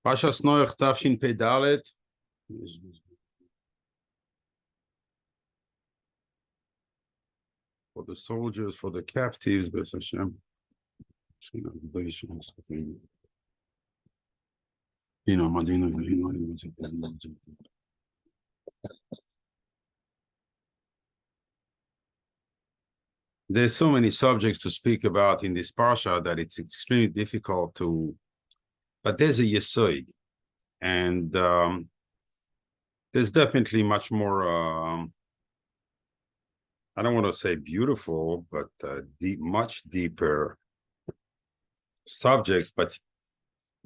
Pashas Noach Tafshin Pedalet. For the soldiers, for the captives, B'ez Hashem. There's so many subjects to speak about in this parsha that it's extremely difficult to, but there's a yesod, and there's definitely much more, I don't want to say beautiful, but much deeper subjects, but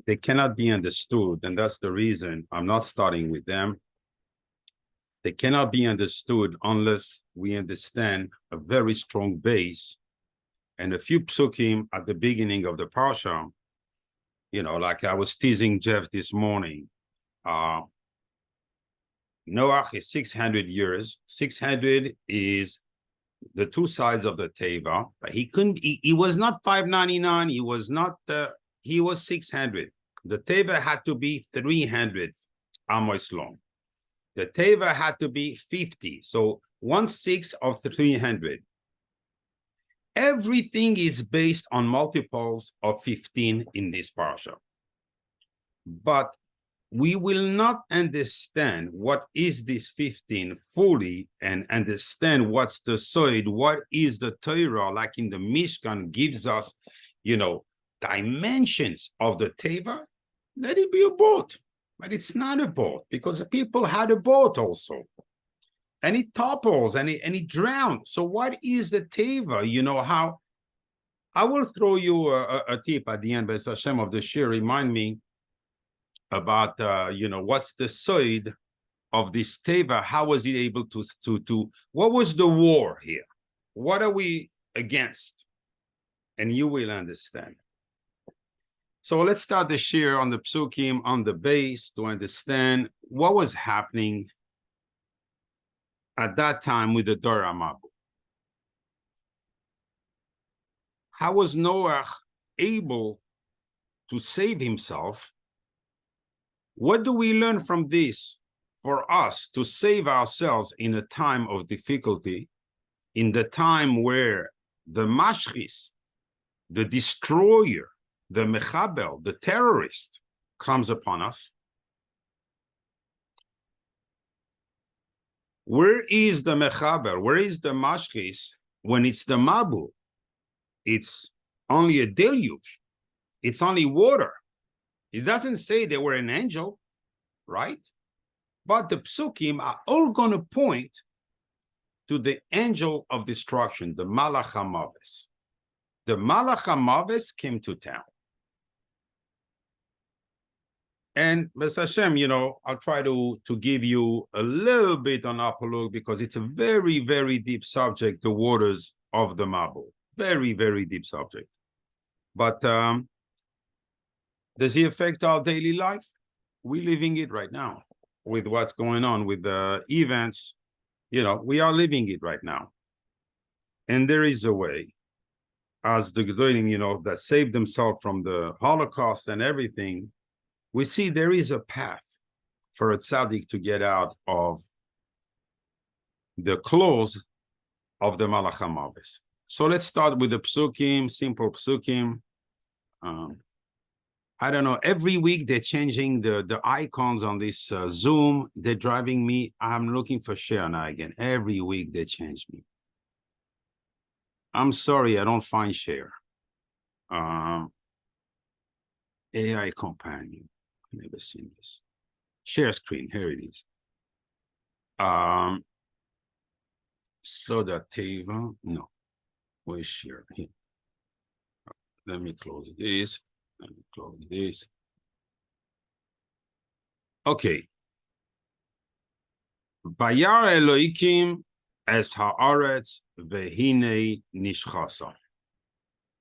they cannot be understood, and that's the reason I'm not starting with them. They cannot be understood unless we understand a very strong base and a few psukim at the beginning of the parsha. You know, like I was teasing Jeff this morning. Noach is 600 years. 600 is the two sides of the teva. But he was not 599. He was not, he was 600. The teva had to be 300 amos long. The teva had to be 50, so 1/6 of 300. Everything is based on multiples of 15 in this parsha. But we will not understand what is this 15 fully and understand what's the soid, what is the Torah, like in the Mishkan gives us, you know, dimensions of the teva. Let it be a boat. But it's not a boat, because the people had a boat also. And it topples and it drowned. So what is the teva? You know how? I will throw you a tip at the end, B'ez Hashem, of the Shiur. Remind me about, you know, what's the side of this teva? How was it able to, what was the war here? What are we against? And you will understand. So let's start the Shiur on the psukim, on the base, to understand what was happening at that time with the Torah Mabu. How was Noach able to save himself? What do we learn from this for us to save ourselves in a time of difficulty, in the time where the mashchis, the destroyer, the mechabel, the terrorist, comes upon us? Where is the mechabel? Where is the mashchis when it's the mabu? It's only a deluge. It's only water. It doesn't say they were an angel, right? But the psukim are all going to point to the angel of destruction, the Malach HaMaves. The Malach HaMaves came to town. And B'ez Hashem, you know, I'll try to give you a little bit on Apolog, because it's a very, very deep subject, the waters of the Mabu. Very, very deep subject. But does it affect our daily life? We're living it right now with what's going on with the events. You know, we are living it right now. And there is a way, as the Gedolim, you know, that saved themselves from the Holocaust and everything. We see there is a path for a tzaddik to get out of the claws of the Malach HaMaves. So let's start with the psukim, simple psukim. I don't know, every week they're changing the icons on this Zoom. They're driving me. I'm looking for share now again. Every week they change me. I'm sorry, I don't find share. AI companion. I've never seen this. Share screen, here it is. So that table, no. Where's share? Here. Let me close this. Let me close this. Okay. Bayar Eloikim es haaretz vehine nishchasa.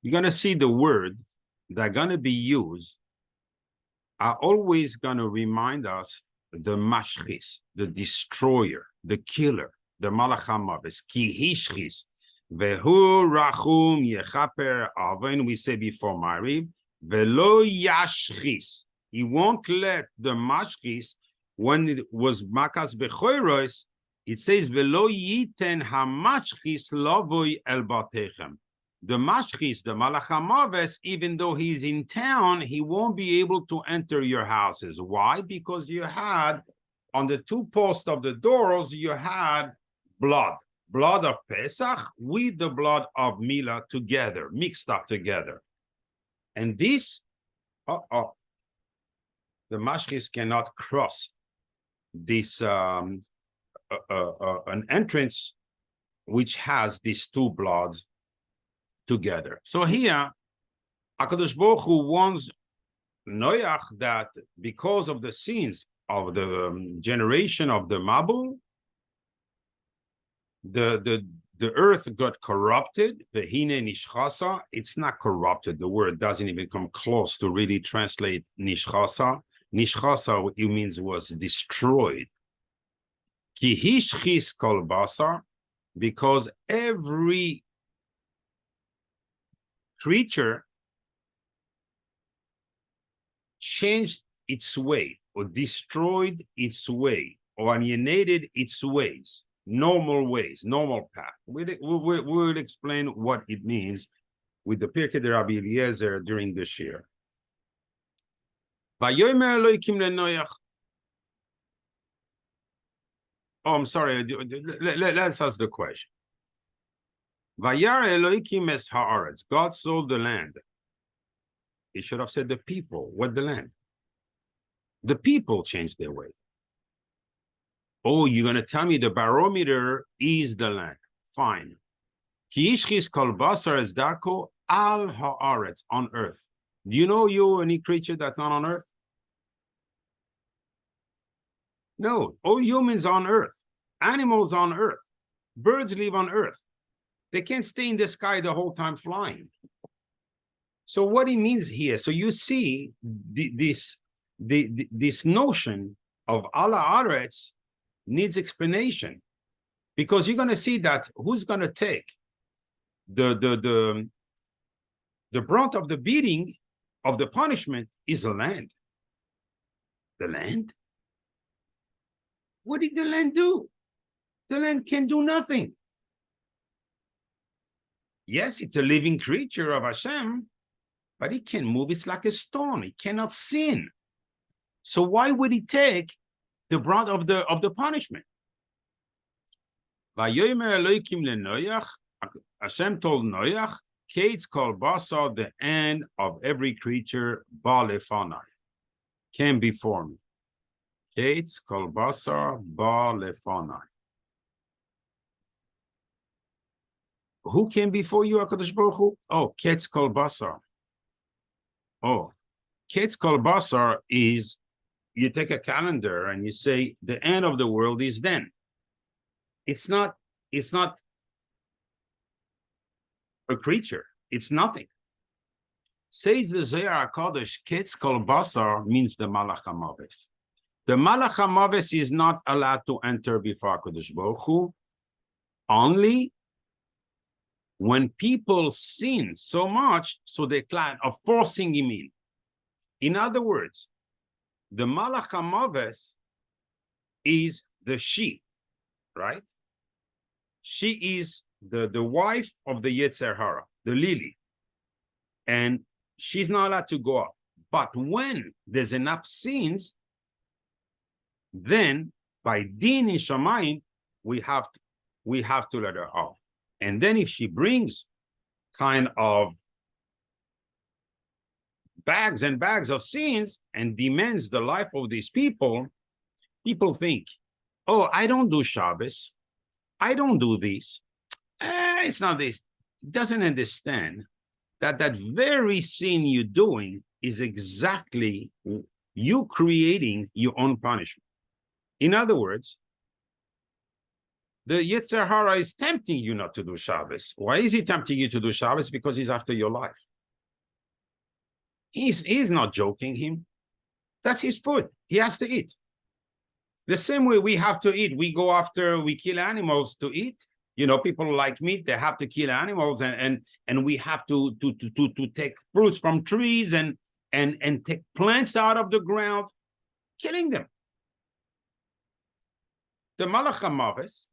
You're going to see the words that are going to be used are always going to remind us the mashchis, the destroyer, the killer, the Malach HaMaves, ki hishchis, vehu rachum yechaper avon, we say before Mariv, Velo yashchis. He won't let the mashchis, when it was makas bechoiros, it says velo yiten hamashchis lovoi el batechem. The mashchis, the malach hamaves, even though he's in town, he won't be able to enter your houses. Why? Because you had on the two posts of the doors, you had blood of Pesach with the blood of Mila together, mixed up together. And this, the mashchis cannot cross this an entrance which has these two bloods together. So here, HaKadosh Baruch Hu warns Noach that because of the sins of the generation of the Mabul, the earth got corrupted. Vehine nishchasa. It's not corrupted. The word doesn't even come close to really translate nishchasa. Nishchasa, it means was destroyed. Ki hishchis kol basar, because every creature changed its way, or destroyed its way, or alienated its ways, normal path. We'll explain what it means with the Pirkei de Rabbi Eliezer during the Shiur. Vayomer Elokim leNoach. Oh, I'm sorry. Let's ask the question. Vayar Elokim es haaretz. God saw the land. He should have said the people. What the land? The people changed their way. Oh, you're going to tell me the barometer is the land. Fine. Ki ishchis kol basar es dako al haaretz, on earth. Do you know you any creature that's not on earth? No, all humans on earth, animals on earth, birds live on earth. They can't stay in the sky the whole time flying. So what it means here, so you see this notion of Allah Aretz needs explanation, because you're going to see that who's going to take the brunt of the beating of the punishment is the land. The land? What did the land do? The land can do nothing. Yes, it's a living creature of Hashem, but it can move. It's like a stone. It cannot sin. So why would it take the brunt of the punishment? Vayomer Elokim leNoach. Hashem told Noach, Kates kol basar, the end of every creature, ba lefanai, came before me. Kates kol basar ba lefanai. Who came before you, HaKadosh Baruch Hu? Oh, Kates kol basar. Oh, Kates kol basar is, you take a calendar and you say the end of the world is then. It's not a creature. It's nothing. Says the Zohar HaKadosh, Kates kol basar means the Malach HaMaves. The Malach HaMaves is not allowed to enter before HaKadosh Baruch Hu, only when people sin so much, so they plan of forcing him in. In other words, the Malach HaMaves is the she, right? She is the wife of the Yetzer Hara, the lily. And she's not allowed to go up. But when there's enough sins, then by din in Shamayim, we have to let her out. And then if she brings kind of bags and bags of sins and demands the life of these people, people think, oh, I don't do Shabbos. I don't do this. It's not this. It doesn't understand that very sin you're doing is exactly you creating your own punishment. In other words, the Yetzer Hara is tempting you not to do Shabbos. Why is he tempting you to do Shabbos? Because he's after your life. He's not joking him. That's his food. He has to eat. The same way we have to eat. We go after, we kill animals to eat. people like meat, they have to kill animals, and we have to take fruits from trees and take plants out of the ground, killing them. The Malach HaMaves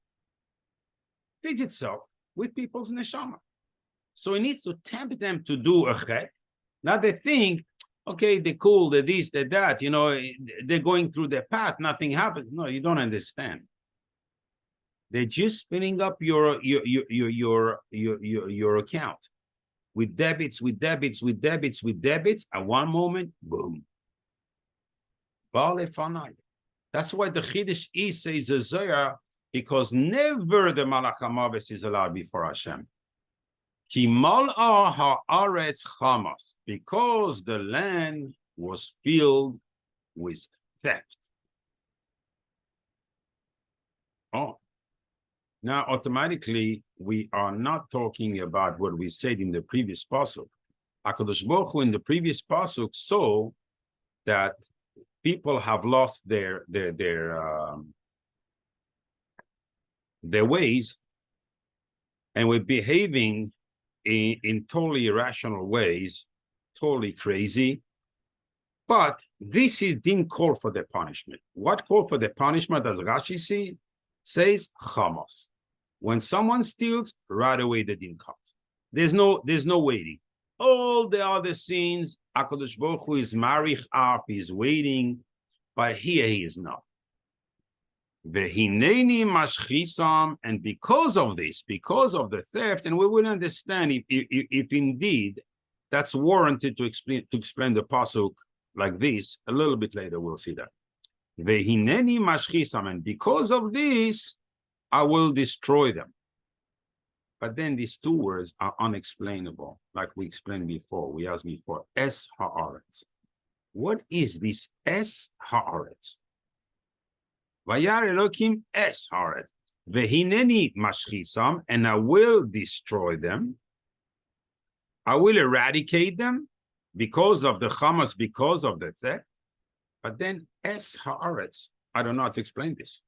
feeds itself with people's neshama. So it needs to tempt them to do a chet. Now they think, okay, they're cool, they're this, they're that, they're going through their path, nothing happens. No, you don't understand. They're just filling up your account with debits. At one moment, boom. That's why the Chiddush is says the Zohar, because never the Malach HaMaves is allowed before Hashem. Ki mal'a ha'aretz chamas, because the land was filled with theft. Oh. Now, automatically, we are not talking about what we said in the previous pasuk. HaKadosh Baruch Hu in the previous pasuk saw that people have lost their ways, and we're behaving in totally irrational ways, totally crazy. But this didn't call for the punishment. What called for the punishment, as Rashi says, chamas. When someone steals, right away the din comes. There's no waiting. All the other sins, HaKadosh Baruch Hu is marich up, he's waiting, but here he is not. Vehineni mashchisam, and because of this, because of the theft, and we will understand if indeed that's warranted to explain the pasuk like this a little bit later. We'll see that. Vehineni mashchisam, and because of this, I will destroy them. But then these two words are unexplainable, like we explained before. We asked before, es haaretz. What is this es haaretz? Vayar Elokim es haaretz. Vehineni mashchisam, and I will destroy them. I will eradicate them because of the chamas, because of the theft. But then es haaretz, I don't know how to explain this.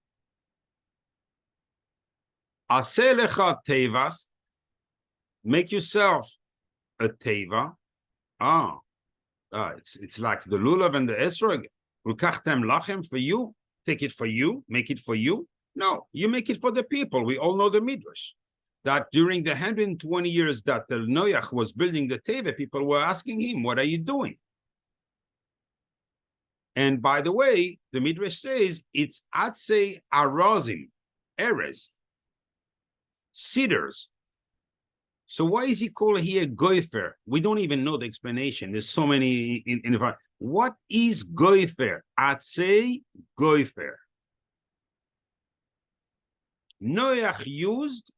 Aseh lecha tevas, make yourself a teva. It's like the lulav and the esrog. Ulkachtem lachem, for you, take it for you, make it for you. No, you make it for the people. We all know the midrash that during the 120 years that the Noach was building the teva, people were asking him, "What are you doing?" And by the way, the midrash says it's atzei arozim, erez, cedars. So why is he called here goifer? We don't even know the explanation. There's so many in the. What is goifer? Atzei goifer. Noach used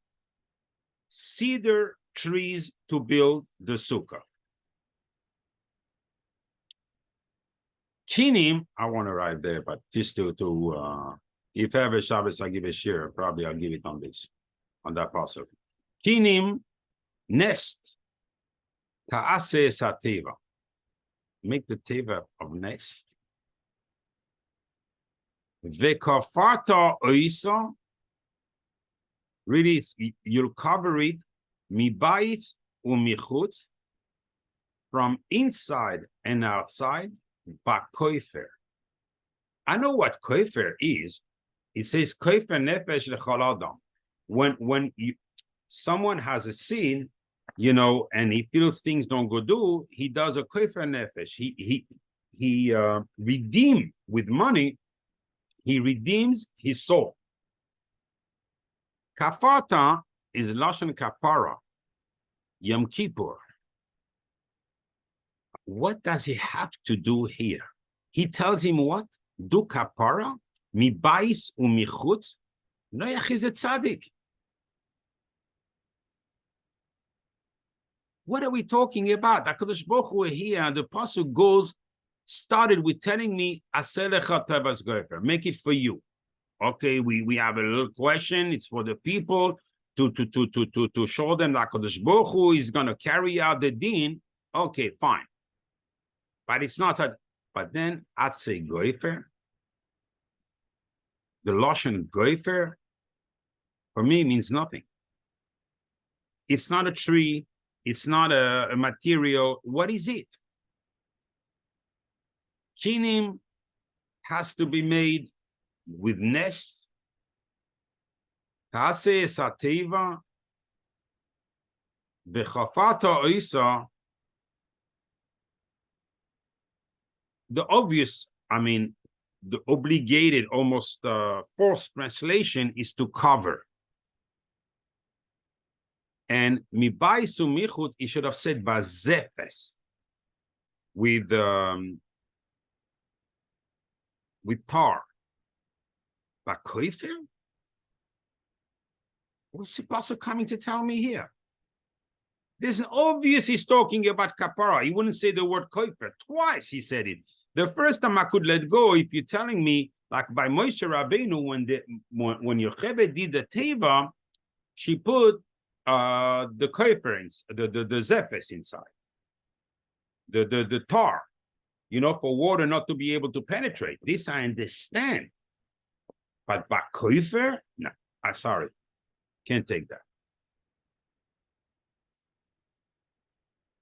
cedar trees to build the sukkah. Kinim, I want to write there, but just to if I have a Shabbos, I give a shiur. Probably I'll give it on this, on that passage. Kinim, nest. Ta'ase sateva. Make the teva of nest. Vekafarta oisa. Really, you'll cover it. Mibayit umichutz. From inside and outside. Bakoifer. I know what koifer is. It says koifer nefesh lechol adam. When someone has a sin, and he feels things don't go do, he does a koifer nefesh. He redeem with money. He redeems his soul. Kafarta is lashon kapara, Yom Kippur. What does he have to do here? He tells him what? Do kapara, mibais umichutz. Noach is a tzaddik. What are we talking about? HaKadosh Baruch Hu here, and the pasuk started with telling me, Aseh lecha tevas gofer, make it for you. Okay, we have a little question. It's for the people to show them that HaKadosh Baruch Hu is going to carry out the din. Okay, fine. But it's not that. But then Atzei gofer, the lashon gofer, for me means nothing. It's not a tree. It's not a material. What is it? Kinim has to be made with nests. Facets, ateiva, v'chafata oisa. The obvious, the obligated, almost forced translation is to cover. And mibaisu michut, he should have said bazefes with tar. Bakoifer? What's the apostle coming to tell me here? There's an obvious he's talking about kapara. He wouldn't say the word koifer. Twice he said it. The first time I could let go, if you're telling me, like by Moshe Rabbeinu, when Yocheved did the teva, she put the koiferins, the zephes inside, the tar, for water not to be able to penetrate. This I understand, but by koifer, no, I'm sorry, can't take that.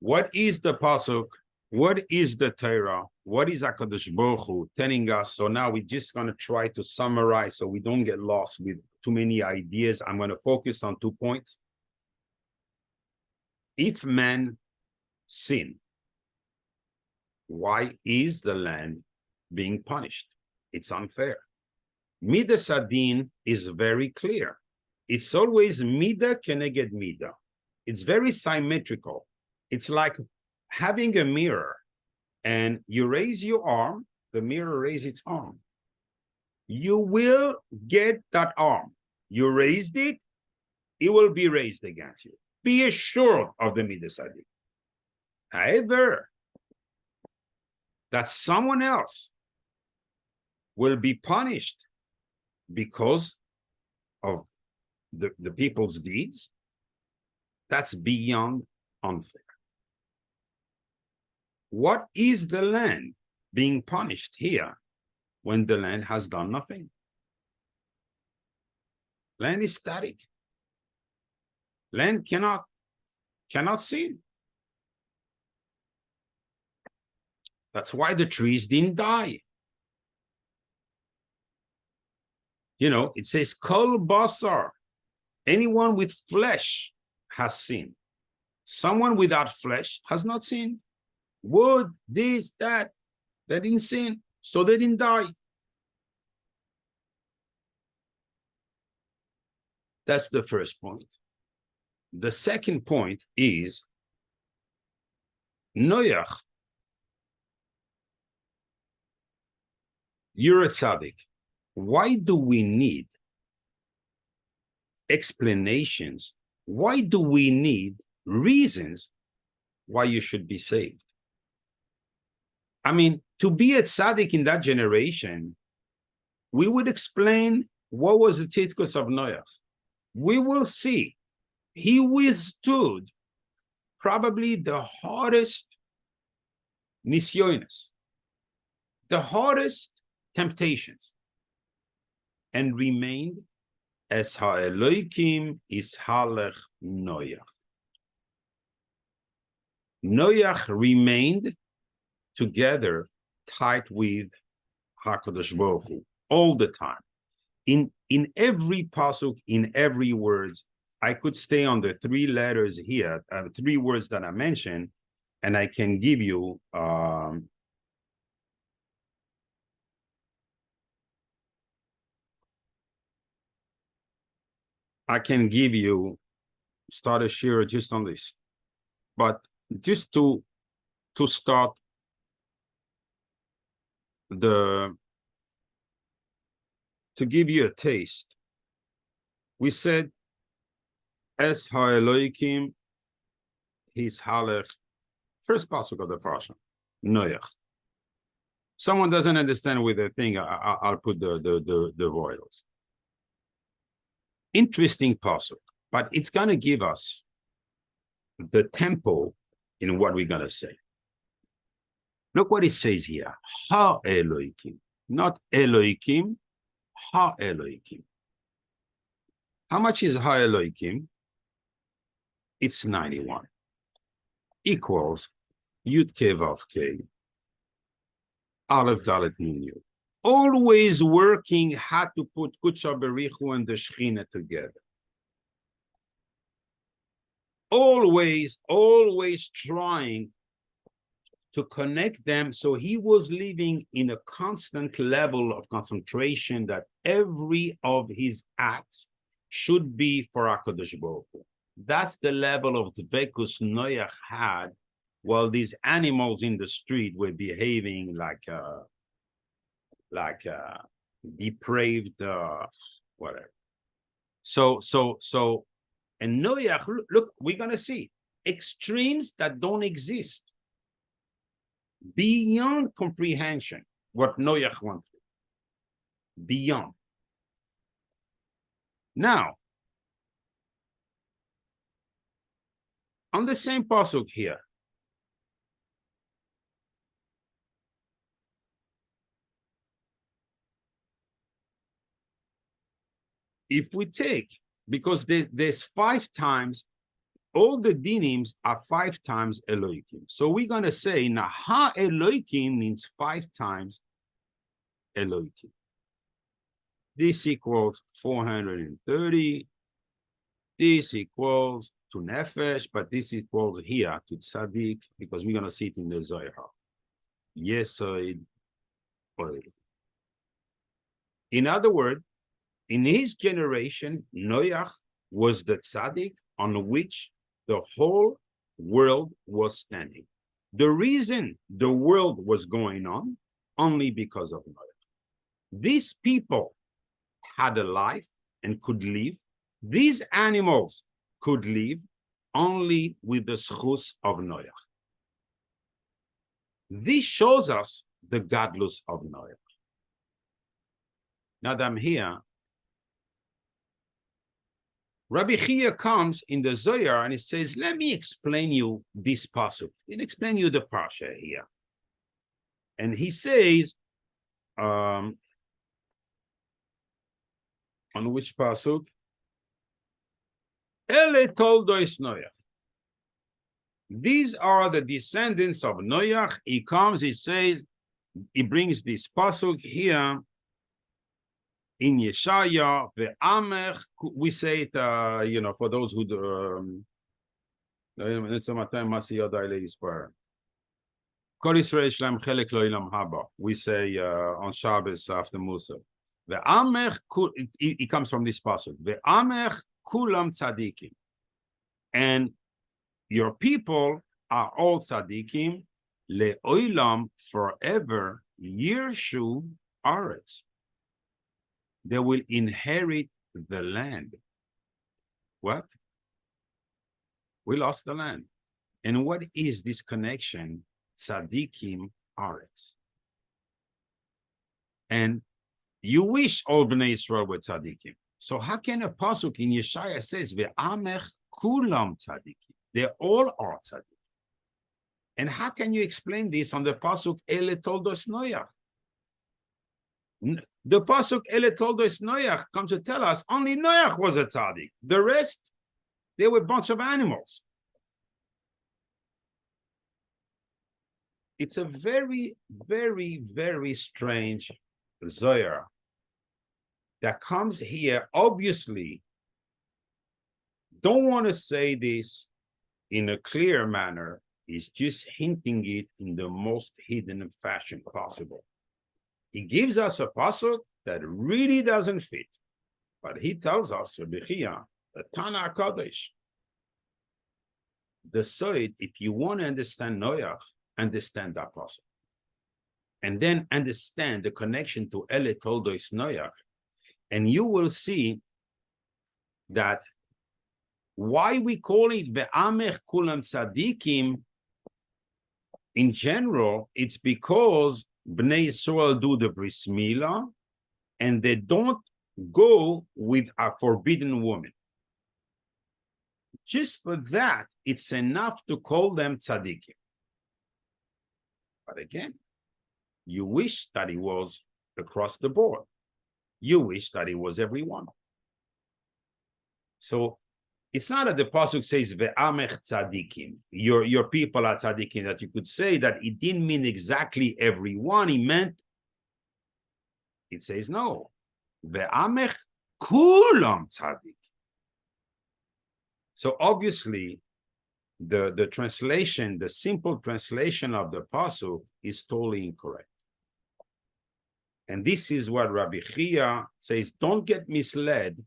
What is the pasuk? What is the Torah? What is HaKadosh Baruch Hu telling us? So now we're just going to try to summarize so we don't get lost with too many ideas. I'm going to focus on 2 points. If man sin, why is the land being punished? It's unfair. Midas Adin is very clear. It's always Mida keneged Mida. It's very symmetrical. It's like having a mirror, and you raise your arm, the mirror raises its arm. You will get that arm. You raised it, it will be raised against you. Be assured of the Midas Adin. However, that someone else will be punished because of the people's deeds, that's beyond unfair. What is the land being punished here when the land has done nothing? Land is static. Land cannot sin. That's why the trees didn't die. It says, Kol basar, anyone with flesh has sinned. Someone without flesh has not sinned. Wood, this, that, they didn't sin, so they didn't die. That's the first point. The second point is Noach, you're a tzaddik. Why do we need explanations? Why do we need reasons why you should be saved? To be a tzaddik in that generation, we would explain what was the tzidkus of Noach. We will see he withstood probably the hardest nisyonis, the hardest temptations, and remained as ha'eloikim is halech Noach. Noach remained together tight with HaKadosh Baruch Hu all the time. In every pasuk, in every word, I could stay on the 3 letters here, 3 words that I mentioned, and I can give you start a shiur just on this. But just to start to give you a taste, we said, Es ha'eloikim, his halech, first pasuk of the parsha, Noach. Someone doesn't understand with the thing, I'll put the royals. Interesting pasuk, but it's going to give us the tempo in what we're going to say. Look what it says here, ha-eloikim, not eloikim, ha-eloikim. How much is ha-eloikim? it's 91 equals Yud K Vav K Aleph Dalet Nun Yud. Always working how to put Kutsha Berichu and the Shechina together. Always trying to connect them. So he was living in a constant level of concentration that every of his acts should be for HaKadosh Baruch Hu. That's the level of Dvekus Noach had while these animals in the street were behaving like depraved whatever. So and Noach, look, we're gonna see extremes that don't exist beyond comprehension. What Noach went through, beyond. Now, on the same pasuk here, if we take, because there's 5 times, all the dinim are 5 times Elohim. So we're going to say, now, ha Elohim means 5 times Elohim. This equals 430. This equals to Nefesh, but this equals here to Tzaddik, because we're going to see it in the Zohar. Yesod Oil. In other words, in his generation, Noach was the tzaddik on which the whole world was standing. The reason the world was going on, only because of Noach. These people had a life and could live. These animals could live only with the schus of Noach. This shows us the gadlus of Noach. Now that I'm here, Rabbi Chia comes in the Zohar and he says, let me explain you this pasuk. He'll explain you the parsha here. And he says, on which pasuk? Ele toldois Noach. These are the descendants of Noach. He comes, he says, he brings this pasuk here. In Yeshaya, the Amech, we say it, for those who we say on Shabbos after Musa. The Amech, it comes from this pasuk. The Amech kulam tzadikim, and your people are all tzadikim, leolam, forever, yirshu aretz. They will inherit the land. What? We lost the land. And what is this connection? Tzadikim aretz. And you wish all Bnei Israel were tzadikim. So how can a pasuk in Yeshaya says, Ve'amech kulam tzadikim? They all are tzadikim. And how can you explain this on the pasuk Ele toldos Noach? The pasuk Ele toldos Noach comes to tell us only Noach was a tzaddik. The rest, they were a bunch of animals. It's a very, very, very strange Zohar that comes here. Obviously, don't want to say this in a clear manner. He's just hinting it in the most hidden fashion possible. He gives us a pasuk that really doesn't fit, but he tells us, the Tana Kodesh, the Soid, if you want to understand Noach, understand that pasuk, and then understand the connection to Ele Toldois Noach, and you will see that why we call it Be'amech Kulam Tzadikim. In general, it's because Bnei Yisrael do the bris milah, and they don't go with a forbidden woman. Just for that, it's enough to call them tzaddikim. But again, you wish that it was across the board. You wish that it was everyone. So it's not that the pasuk says ve'amech tzadikim, your people are tzadikim, that you could say that it didn't mean exactly everyone. He meant, it says no, ve'amech kulam tzadik. So obviously, the translation, the simple translation of the pasuk is totally incorrect. And this is what Rabbi Chia says, don't get misled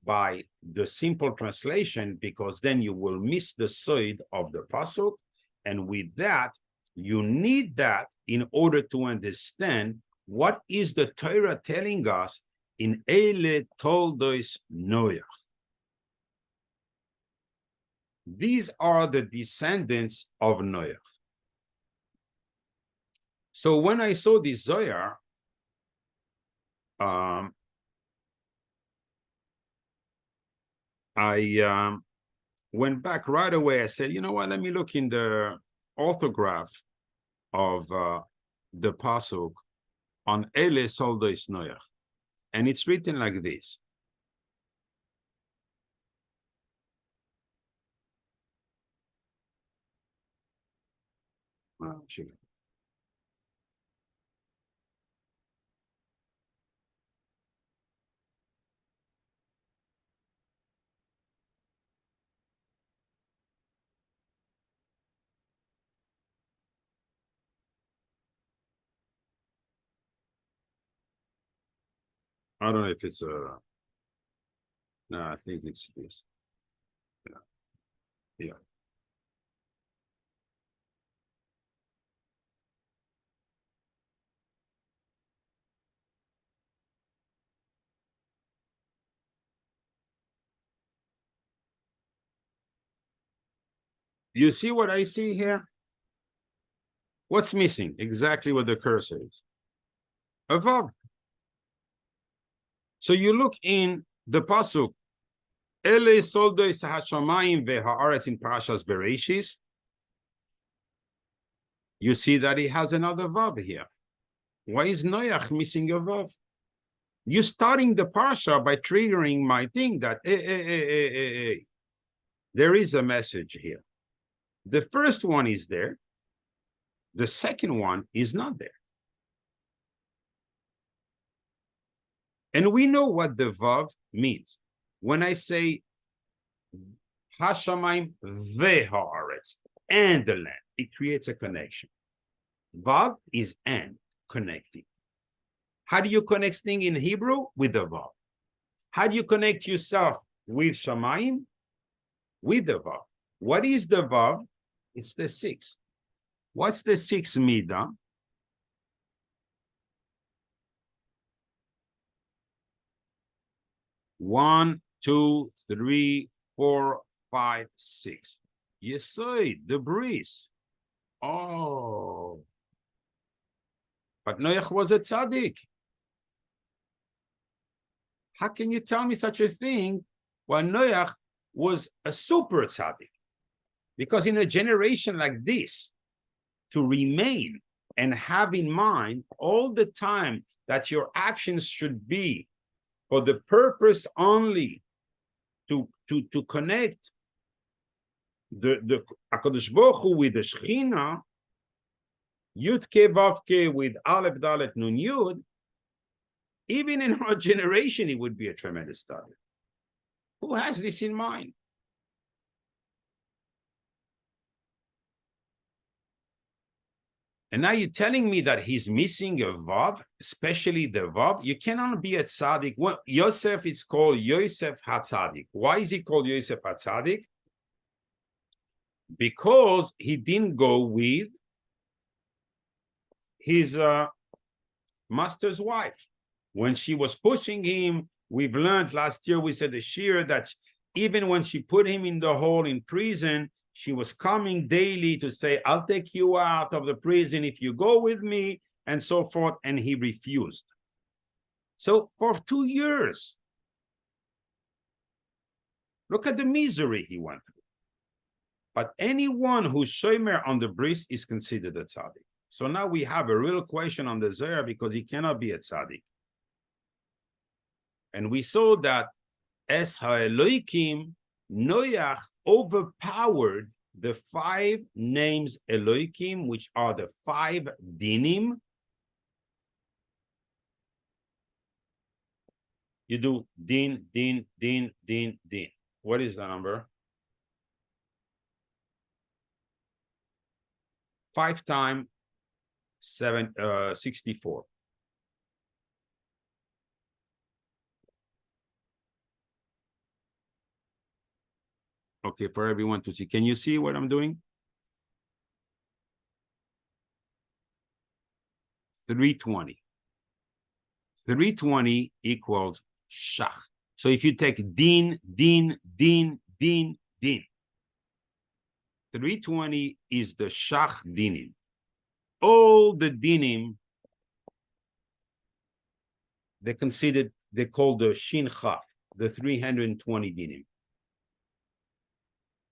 by the simple translation, because then you will miss the side of the pasuk. And with that, you need that in order to understand what is the Torah telling us in Eile Toldos Noach. These are the descendants of Noach. So when I saw this Zohar, I went back right away. I said, you know what, let me look in the orthograph of the pasuk on Ele Soldois Noach. And it's written like this. I don't know if it's a, no, I think it's this. Yeah. You see what I see here? What's missing? Exactly what the curse is. A vav. So you look in the pasuk, Ele soldois hashamayim ve'haaretz in Parashas Bereshis. You see that he has another vav here. Why is Noach missing a vav? You're starting the parasha by triggering my thing that there is a message here. The first one is there. The second one is not there. And we know what the vav means. When I say Hashamayim ve'haaretz, and the land, it creates a connection. Vav is and, connecting. How do you connect things in Hebrew? With the vav. How do you connect yourself with Shamayim? With the vav. What is the vav? It's the 6. What's the 6 midah? One, 2, 3, 4, 5, 6. Yesod, the breeze. Oh. But Noach was a tzaddik. How can you tell me such a thing when Noach was a super tzaddik? Because in a generation like this, to remain and have in mind all the time that your actions should be for the purpose only to connect the HaKadosh Baruch Hu with the Shechina, Yud Ke Vav Ke with Aleph Dalet Nun Yud, even in our generation, it would be a tremendous study. Who has this in mind? And now you're telling me that he's missing a vav, especially the vav. You cannot be a tzaddik. Well, Yosef is called Yosef HaTzadik. Why is he called Yosef HaTzadik? Because he didn't go with his master's wife. When she was pushing him, we've learned last year, we said the Shiur, that even when she put him in the hole in prison, she was coming daily to say, I'll take you out of the prison if you go with me, and so forth, and he refused. So for 2 years, look at the misery he went through. But anyone who's shomer on the bris is considered a tzaddik. So now we have a real question on the Zohar, because he cannot be a tzaddik. And we saw that Es HaEloikim Noach overpowered the 5 names Elohim, which are the 5 dinim. You do din, din, din, din, din. What is the number? 5 times 64. Okay, for everyone to see. Can you see what I'm doing? 320. 320 equals shach. So if you take din, din, din, din, din, 320 is the shach dinim. All the dinim, they call the shin chaf, the 320 dinim.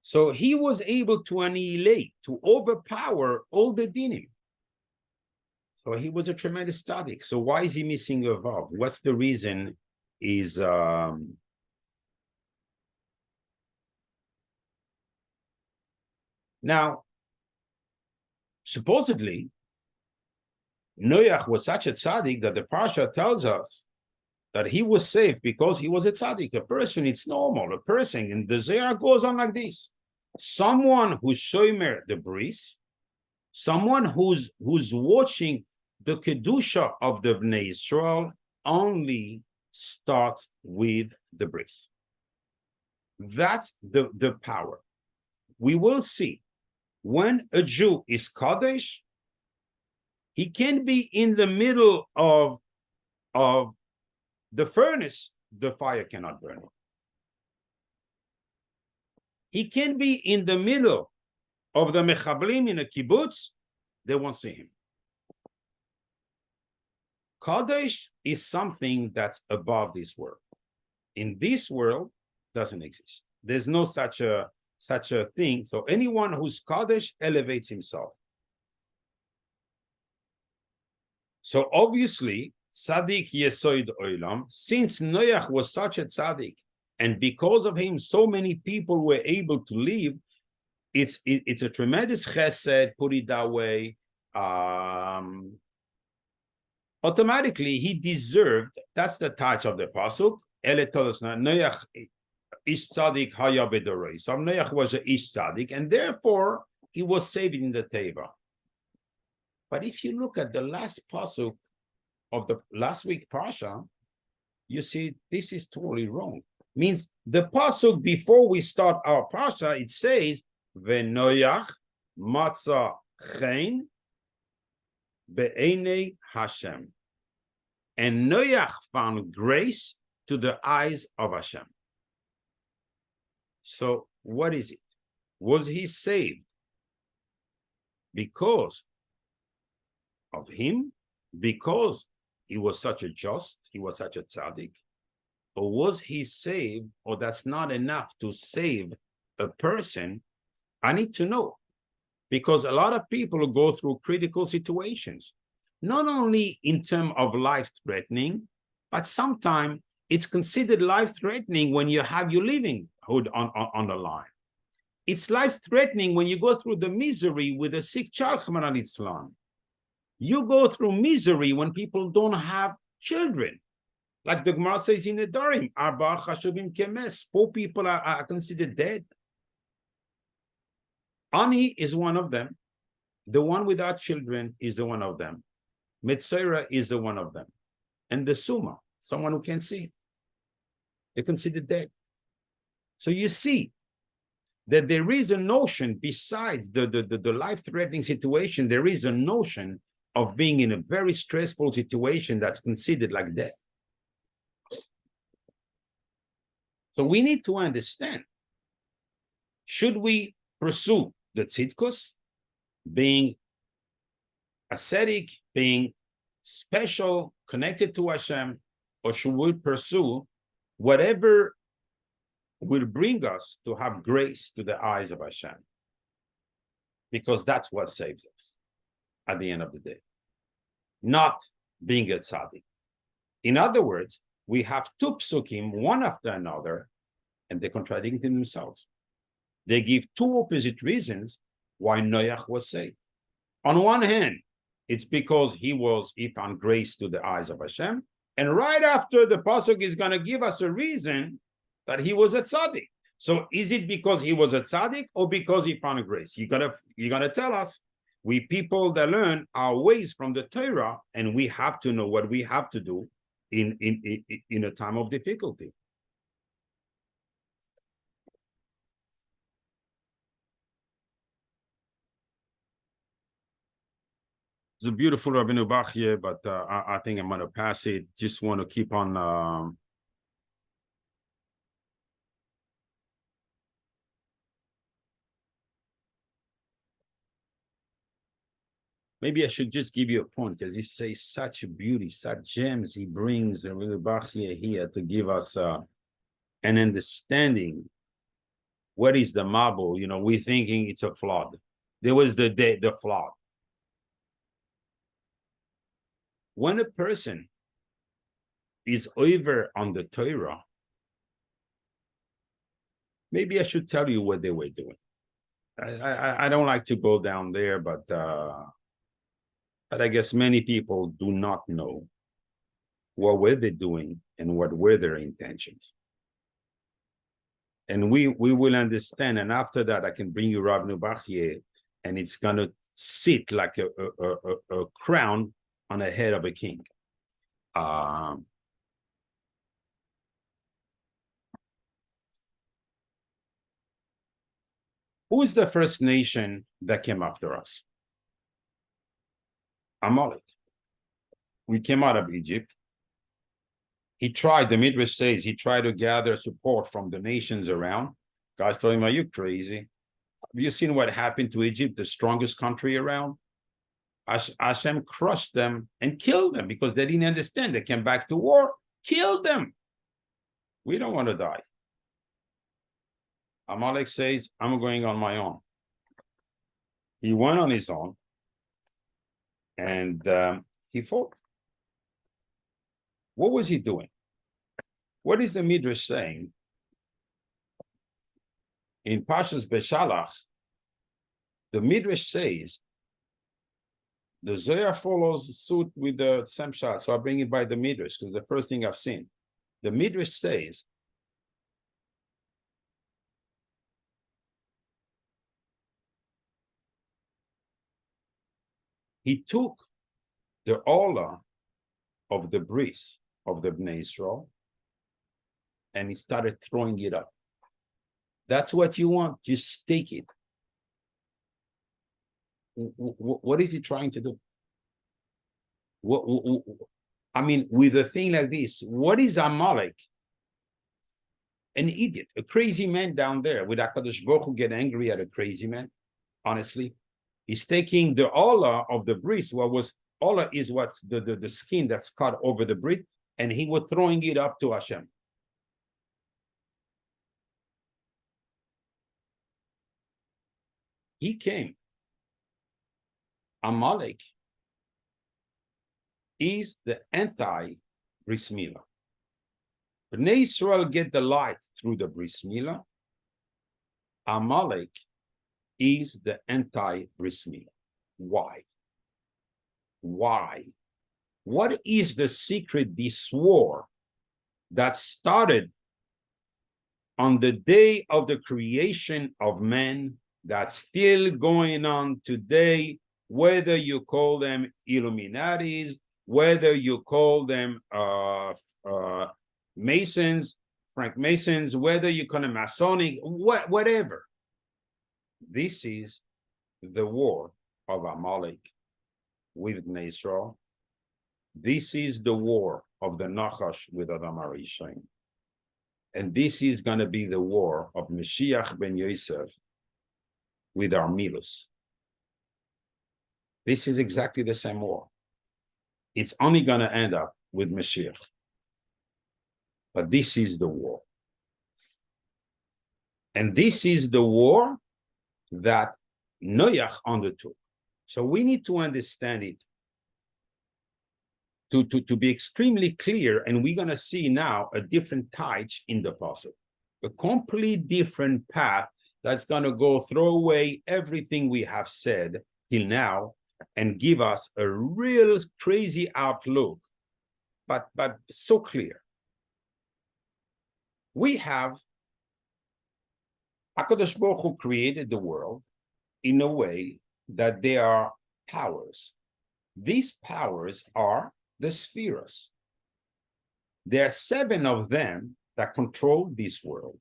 So he was able to annihilate, to overpower all the dinim. So he was a tremendous tzaddik. So why is he missing a vav? What's the reason? Is now supposedly Noach was such a tzaddik that the parsha tells us that he was saved because he was a tzaddik. A person, it's normal. A person, and the Zohar goes on like this: someone who's shomer the bris, someone who's watching the kedusha of the Bnei Israel, only starts with the bris. That's the power. We will see when a Jew is Kadesh, he can be in the middle of the furnace, the fire cannot burn him. He can be in the middle of the mechablim in a kibbutz, they won't see him. Kadesh is something that's above this world. In this world, doesn't exist. There's no such a thing. So anyone who's Kadesh elevates himself. So obviously, Tzaddik Yesoid Olam, since Noach was such a tzaddik, and because of him, so many people were able to live, it's a tremendous chesed, put it that way. Automatically, he deserved, that's the touch of the pasuk. Ele told us now, Noach ish tzaddik haya bedorei. So Noach was a ish tzaddik, and therefore he was saved in the teva. But if you look at the last pasuk of the last week parsha, you see this is totally wrong. Means the pasuk before we start our parsha, it says V'Noach matza chen be'enei Hashem, and Noach found grace to the eyes of Hashem. So what is it? Was he saved because of him? Because he was such a just, he was such a tzaddik? Or was he saved, or that's not enough to save a person? I need to know. Because a lot of people go through critical situations, not only in terms of life-threatening, but sometimes it's considered life-threatening when you have your livelihood on the line. It's life-threatening when you go through the misery with a sick child, Islam. You go through misery when people don't have children. Like the Gemara says in the Darim, Arba Chashuvim Kemes, 4 people are considered dead. Ani is one of them. The one without children is the one of them. Metzora is the one of them. And the Summa, someone who can't see, they're considered dead. So you see that there is a notion, besides the life-threatening situation, there is a notion of being in a very stressful situation that's considered like death. So we need to understand, should we pursue the tzidkus, being ascetic, being special, connected to Hashem, or should we pursue whatever will bring us to have grace to the eyes of Hashem? Because that's what saves us at the end of the day, not being a tzaddik. In other words, we have 2 psukim, one after another, and they contradict themselves. They give two opposite reasons why Noach was saved. On one hand, it's because he found grace to the eyes of Hashem. And right after, the pasuk is going to give us a reason that he was a tzaddik. So is it because he was a tzaddik or because he found grace? You're gonna tell us. We people that learn our ways from the Torah, and we have to know what we have to do in a time of difficulty. It's a beautiful Rabbeinu Bach here, but I think I'm going to pass it. Just want to keep on. Maybe I should just give you a point, because he says such beauty, such gems he brings Rabbeinu Bach here to give us an understanding. What is the Mabul? You know, we're thinking it's a flood. There was the flood. When a person is over on the Torah, maybe I should tell you what they were doing. I don't like to go down there, but I guess many people do not know what were they doing and what were their intentions. And we will understand, and after that I can bring you Rabbeinu Bach here, and it's going to sit like a crown on the head of a king. Who is the first nation that came after us? Amalek. We came out of Egypt. The Midrash says, he tried to gather support from the nations around. Guys told him, are you crazy? Have you seen what happened to Egypt, the strongest country around? Hashem crushed them and killed them because they didn't understand. They came back to war, killed them. We don't want to die. Amalek says, I'm going on my own. He went on his own, and he fought. What was he doing? What is the Midrash saying? In Pashas Beshalach, the Midrash says, the Zohar follows suit with the same shot, so I bring it by the Midrash because the first thing I've seen. The Midrash says, he took the Olah of the bris of the Bnei Israel and he started throwing it up. That's what you want, just take it. What is he trying to do? I mean, with a thing like this, what is Amalek? An idiot, a crazy man down there. Would HaKadosh Baruch Hu get angry at a crazy man? Honestly, he's taking the Olah of the bris. What was Olah is what's the skin that's cut over the brit, and he was throwing it up to Hashem. He came. Amalek is the anti-bris milah. Bnei Israel get the light through the bris milah. Amalek is the anti-bris milah. Why? Why? What is the secret, this war that started on the day of the creation of man, that's still going on today, whether you call them Illuminatis, whether you call them Masons, Frank Masons, whether you call them Masonic, whatever. This is the war of Amalek with Bnei Israel. This is the war of the Nachash with Adam HaRishon. And this is going to be the war of Mashiach ben Yosef with Armilus. This is exactly the same war. It's only going to end up with Mashiach. But this is the war. And this is the war that Noach undertook. So we need to understand it to be extremely clear, and we're going to see now a different touch in the pasuk. a complete different path that's going to go throw away everything we have said till now and give us a real crazy outlook, but so clear. We have HaKadosh Baruch Hu created the world in a way that there are powers. These powers are the spheres. There are 7 of them that control this world.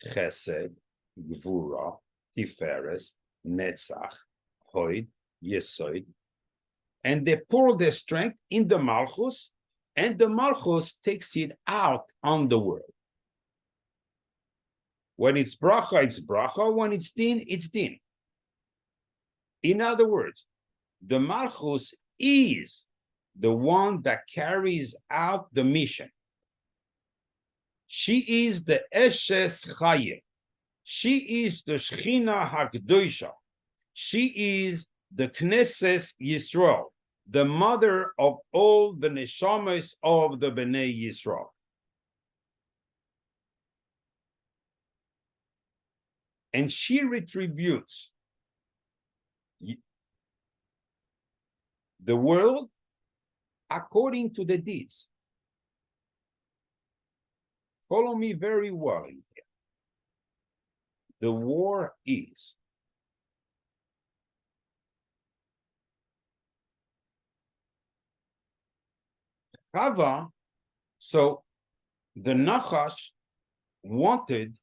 Chesed, Gvura, Tiferes, Netzach, Hod, Yesod. And they pour their strength in the Malchus, and the Malchus takes it out on the world. When it's bracha, it's bracha. When it's din, it's din. In other words, the Malchus is the one that carries out the mission. She is the Eshes Chayim. She is the Shechina HaKdosha. She is the Knesset Yisrael, the mother of all the neshamas of the Bnei Yisrael. And she retributes the world according to the deeds. Follow me very well in here. The war is Chava. So the Nachash wanted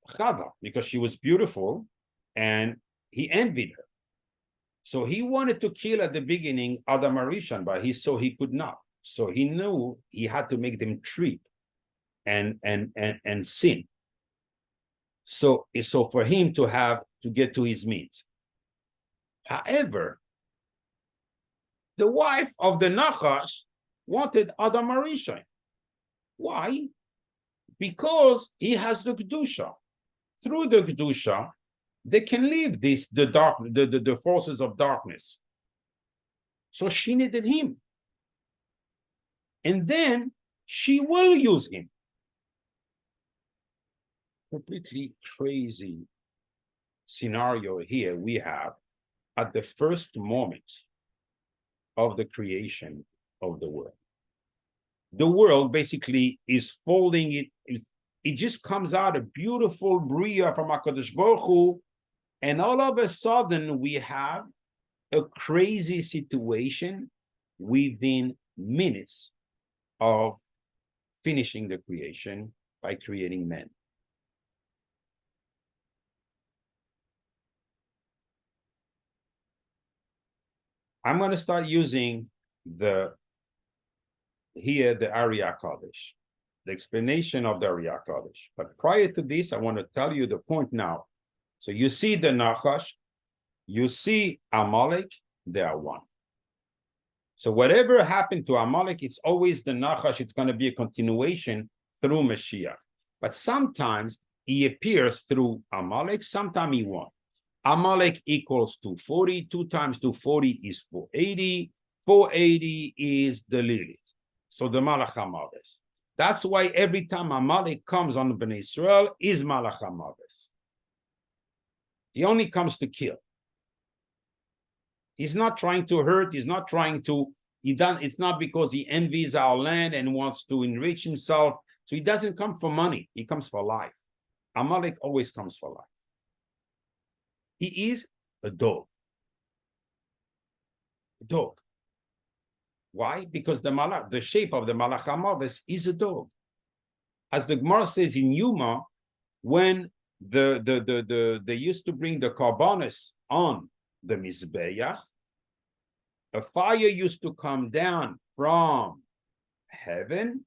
Chava because she was beautiful and he envied her. So he wanted to kill at the beginning Adam Arishan, but he could not. So he knew he had to make them trip and sin. So for him to get to his meat. However, the wife of the Nachash wanted Adam Arishan. Why? Because he has the Kedusha. Through the Kedusha, they can leave the forces of darkness. So she needed him. And then she will use him. Completely crazy scenario here we have at the first moments of the creation of the world. The world basically is folding it just comes out a beautiful bria from HaKadosh Baruch Hu, and all of a sudden we have a crazy situation within minutes of finishing the creation by creating man. I'm going to start using the Arya Kodesh, the explanation of the Arya Kodesh. But prior to this, I want to tell you the point now. So you see the Nachash, you see Amalek, they are one. So whatever happened to Amalek, it's always the Nachash. It's going to be a continuation through Mashiach. But sometimes he appears through Amalek, sometimes he won't. Amalek equals 240. 2 times 240 is 480. 480 is the Lilith. So the Malach HaMaves. That's why every time Amalek comes on Bnei Israel is Malach HaMaves. He only comes to kill. He's not trying to hurt. He's not trying to. It's not because he envies our land and wants to enrich himself. So he doesn't come for money. He comes for life. Amalek always comes for life. He is a dog. A dog. Why? Because the shape of the Malach HaMaves is a dog. As the Gemara says in Yuma, when they used to bring the karbanos on the Mizbeach, a fire used to come down from heaven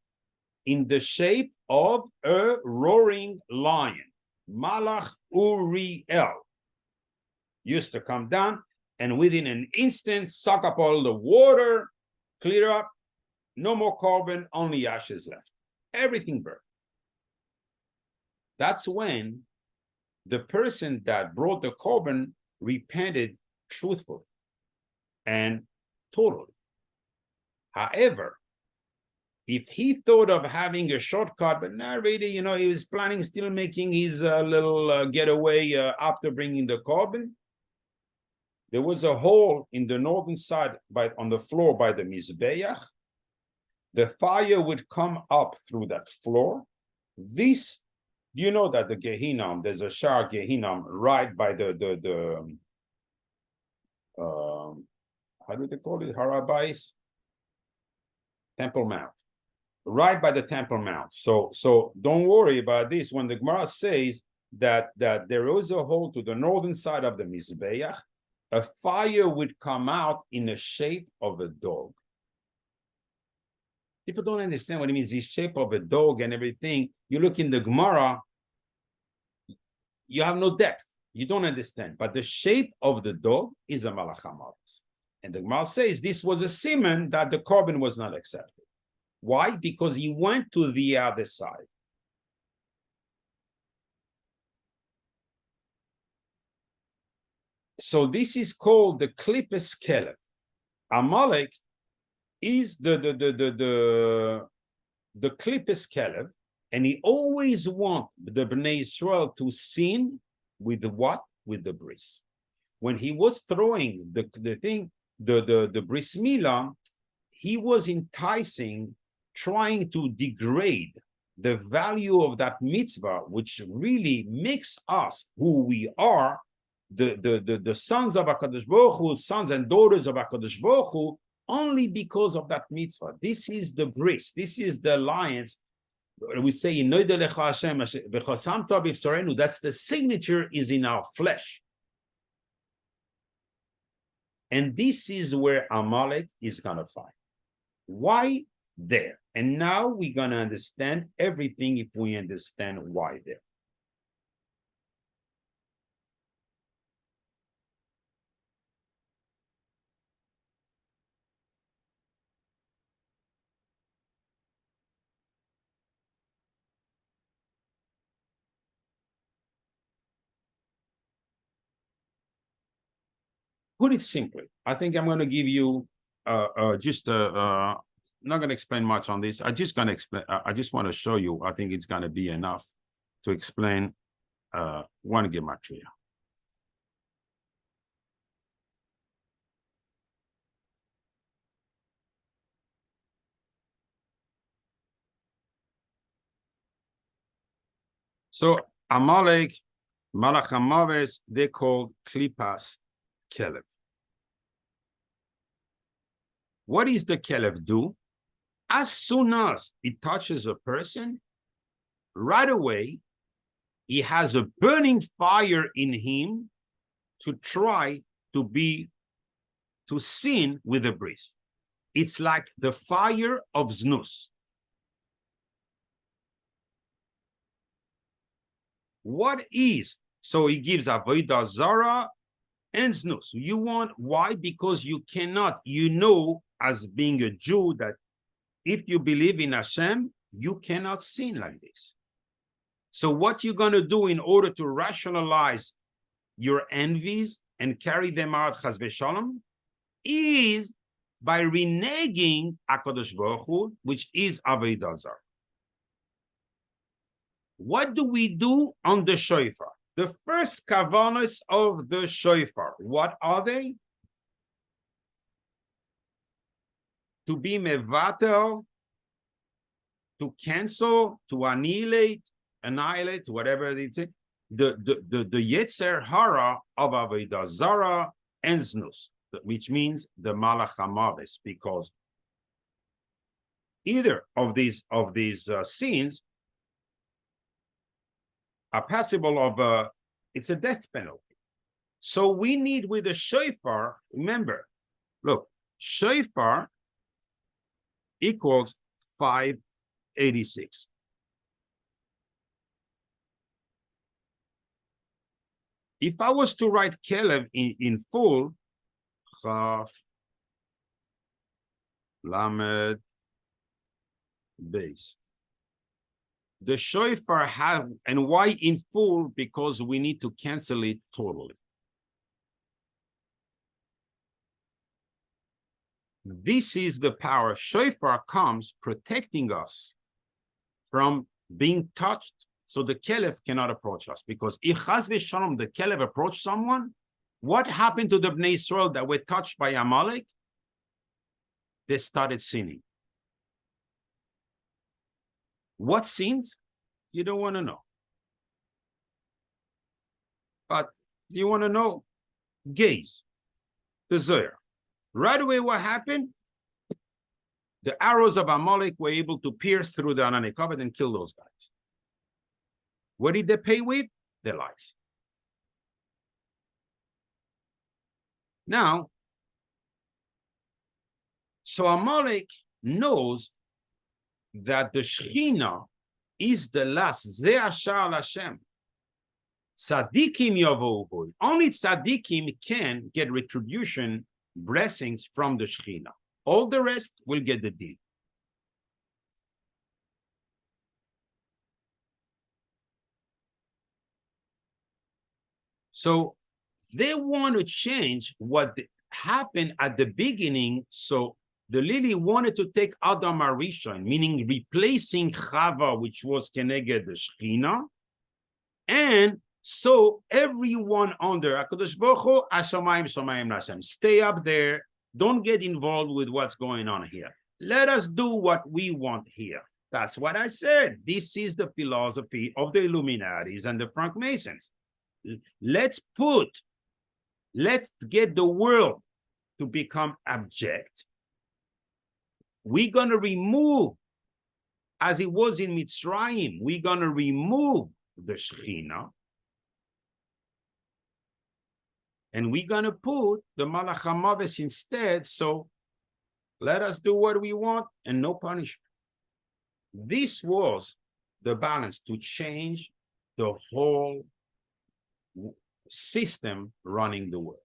in the shape of a roaring lion. Malach Uriel used to come down and within an instant suck up all the water, clear up, no more carbon, only ashes left. Everything burned. That's when the person that brought the carbon repented truthfully and totally. However, If he thought of having a shortcut, but not really, he was planning still making his little getaway after bringing the carbon, there was a hole in the northern side on the floor by the Mizbeach. The fire would come up through that floor. This, you know that the Gehinnom, there's a Shar Gehinnom right by the how do they call it? Harabais? Temple Mount. Right by the Temple Mount. So don't worry about this. When the Gemara says that there is a hole to the northern side of the Mizbeach, a fire would come out in the shape of a dog. People don't understand what it means, this shape of a dog and everything. You look in the Gemara, you have no depth. You don't understand. But the shape of the dog is a Malach HaMavet. And the Gemara says this was a simon that the carbon was not accepted. Why? Because he went to the other side. So this is called the Klippes Kelev. Amalek is the Klippes Kelev, and he always wants the Bnei Israel to sin with what? With the bris. When he was throwing the bris milah, he was enticing, trying to degrade the value of that mitzvah, which really makes us who we are, the sons of HaKadosh Baruch Hu, sons and daughters of HaKadosh Baruch Hu, only because of that mitzvah. This is the bris. This is the alliance. We say, that's the signature is in our flesh. And this is where Amalek is going to fight. Why there? And now we're going to understand everything if we understand why there. Put it simply, I think I'm going to give you just not going to explain much on this. I just want to show you. I think it's going to be enough to explain one gematria. So Amalek, Malach HaMavet, they called Klipas Kelev. What does the Kelev do? As soon as it touches a person, right away, he has a burning fire in him to try to sin with the bris. It's like the fire of Znus. What is? So he gives Avodah Zarah and Znus. You want, why? Because you cannot, as being a Jew, that if you believe in Hashem, you cannot sin like this. So what you're going to do in order to rationalize your envies and carry them out, chas v'shalom, is by reneging HaKadosh Baruch Hu, which is Avodah Zarah. What do we do on the shofar? The first kavanos of the shofar, what are they? To be mevatel, to cancel, to annihilate, whatever it's the Yetzer Hara of Avodah Zarah and Znus, which means the Malach HaMavet, because either of these sins are passible of it's a death penalty. So we need with the shofar, remember, look, shofar equals 586. If I was to write Kelev in full, Chaf, Lamed, Beis. The shofar have, and why in full? Because we need to cancel it totally. This is the power. Shofar comes protecting us from being touched, so the Kelev cannot approach us. Because if Chas v'Shalom, the Kelev approached someone, what happened to the Bnei Israel that were touched by Amalek? They started sinning. What sins? You don't want to know. But you want to know? Gaze, the Zohar. Right away, what happened? The arrows of Amalek were able to pierce through the Ananei Kavod and kill those guys. What did they pay with? Their lives. Now, so Amalek knows that the Shechina is the last. Ze Ashar Hashem. Tzadikim yavohu bo. Only tzadikim can get retribution, blessings from the Shechina. All the rest will get the deed. So they want to change what happened at the beginning. So the Lili wanted to take Adam Arishon, meaning replacing Chava, which was Keneged the Shechina, and so everyone under HaKadosh Baruch Hu, Hashamayim Shamayim Lashem, stay up there. Don't get involved with what's going on here. Let us do what we want here. That's what I said. This is the philosophy of the Illuminatis and the Frankmasons. Let's get the world to become abject. We're going to remove, as it was in Mitzrayim, we're going to remove the Shechina, and we're going to put the Malach HaMaves instead. So let us do what we want and no punishment. This was the balance to change the whole system running the world.